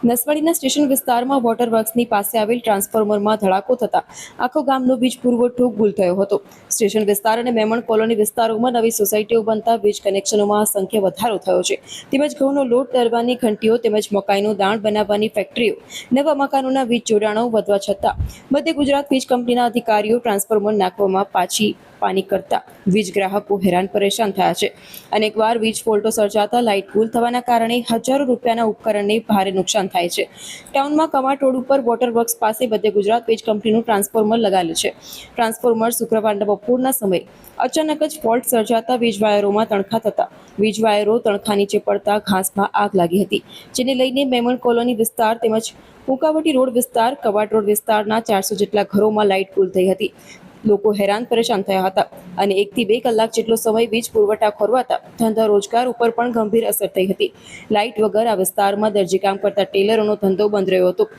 નસવાડીના station વિસ્તારમાં water વર્ક્સની પાસે આવેલ ટ્રાન્સફોર્મરમાં ધડાકો થતા આખો ગામનો વીજ પુરવઠો ગુલ થયો હતો. સ્ટેશન વિસ્તાર અને મેમણ કોલોની વિસ્તારોમાં નવી સોસાયટીઓ બનતા વીજ કનેક્શનોમાં અસંખ્ય વધારો થયો છે. તેમજ ઘઉંનો લોટ દરવાની ઘંટીઓ તેમજ મકાઈનું દાણ બનાવવાની ફેક્ટરીઓ, નવા મકાનોના વીજ જોડાણો વધવા છતાં મધ્ય ગુજરાત વીજ કંપનીના અધિકારીઓ ટ્રાન્સફોર્મર નાખવામાં પાની કરતા વીજ ગ્રાહકો હેરાન પરેશાન થયા છે. અનેકવાર વીજ ફોલ્ટો સર્જાતા લાઇટ ગુલ થવાના કારણે હજારો રૂપિયાના ઉપકરણને ભારે નુકસાન થાય છે. ટાઉનમાં કવાટ રોડ ઉપર વોટર વર્ક્સ પાસે મધ્ય ગુજરાત વીજ કંપનીનું ટ્રાન્સફોર્મર લગાવેલું છે. ટ્રાન્સફોર્મર શુક્રવારના બપોરના સમયે અચાનક જ ફોલ્ટ સર્જાતા વીજ વાયરોમાં તણખા થતા વીજ વાયરો તણખા નીચે પડતા ઘાસમાં આગ લાગી હતી, જેને લઈને મેમણ કોલોની વિસ્તાર તેમજ મુકાવટી રોડ વિસ્તાર, કવાટ રોડ વિસ્તારના 400 જેટલા ઘરોમાં લાઇટ ગુલ થઈ હતી. લોકો હેરાન પરેશાન થયા હતા અને 1 થી 2 કલાક જેટલો સમય વીજ પુરવઠા ખોરવાતા ધંધા રોજગાર ઉપર પણ ગંભીર અસર થઈ હતી. લાઇટ વગર આ વિસ્તારમાં દરજીકામ કરતા ટેલરોનો ધંધો બંધ રહ્યો હતો,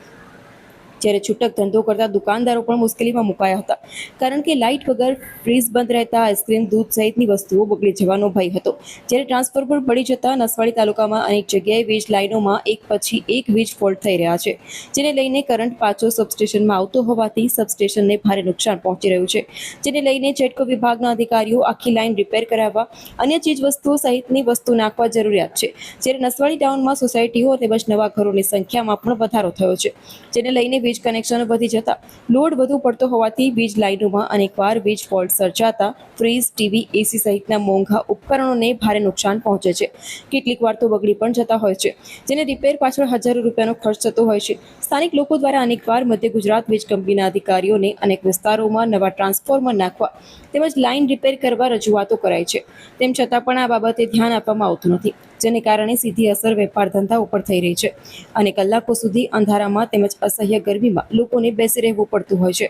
જ્યારે છૂટક ધંધો કરતા દુકાનદારો પણ મુશ્કેલીમાં મુકાયા હતા, કારણ કે લાઇટ વગર ફ્રીજ બંધ રહેતા આઈસ્ક્રીમ, દૂધ સહિતની વસ્તુઓ બગડી જવાનો ભય હતો. જ્યારે ટ્રાન્સફોર્મર પડી જતા નસવાડી તાલુકામાં અનેક જગ્યાએ વીજ લાઇનોમાં એક પછી એક વીજ ફોલ્ટ થઈ રહ્યા છે, જેને લઈને કરંટ પાછો સબસ્ટેશનમાં આવતો હોવાથી સબસ્ટેશનને ભારે નુકસાન પહોંચી રહ્યું છે. જેને લઈને જેટકો વિભાગના અધિકારીઓ આખી લાઇન રિપેર કરાવવા અન્ય ચીજ વસ્તુઓ સહિતની વસ્તુ નાખવા જરૂરિયાત છે. જ્યારે નસવાડી ટાઉનમાં સોસાયટીઓ તેમજ નવા ઘરોની સંખ્યામાં પણ વધારો થયો છે, જેને લઈને વીજ કનેક્શનો વધી જતા લોડ વધુ પડતો હોવાથી વીજ લાઇનોમાં અનેકવાર વીજ ફોલ્ટ સર્જાતા ફ્રીજ, ટીવી, એસી સહિતના મોંઘા ઉપકરણોને ભારે નુકસાન પહોંચે છે. કેટલીક વાર તો બગડી પણ જતા હોય છે, જેને રિપેર પાછળ હજારો રૂપિયાનો ખર્ચ થતો હોય છે. સ્થાનિક લોકો દ્વારા અનેકવાર મધ્ય ગુજરાત વીજ કંપનીના અધિકારીઓને અનેક વિસ્તારોમાં નવા ટ્રાન્સફોર્મર નાખવા તેમજ લાઇન રિપેર કરવા રજૂઆતો કરાઈ છે. તેમ છતાં પણ આ બાબતે ધ્યાન આપવામાં આવતું નથી, જેને કારણે સીધી અસર વેપાર ધંધા ઉપર થઈ રહી છે અને કલાકો સુધી અંધારામાં તેમજ અસહ્ય ગરમીમાં લોકોને બેસી રહેવું પડતું હોય છે.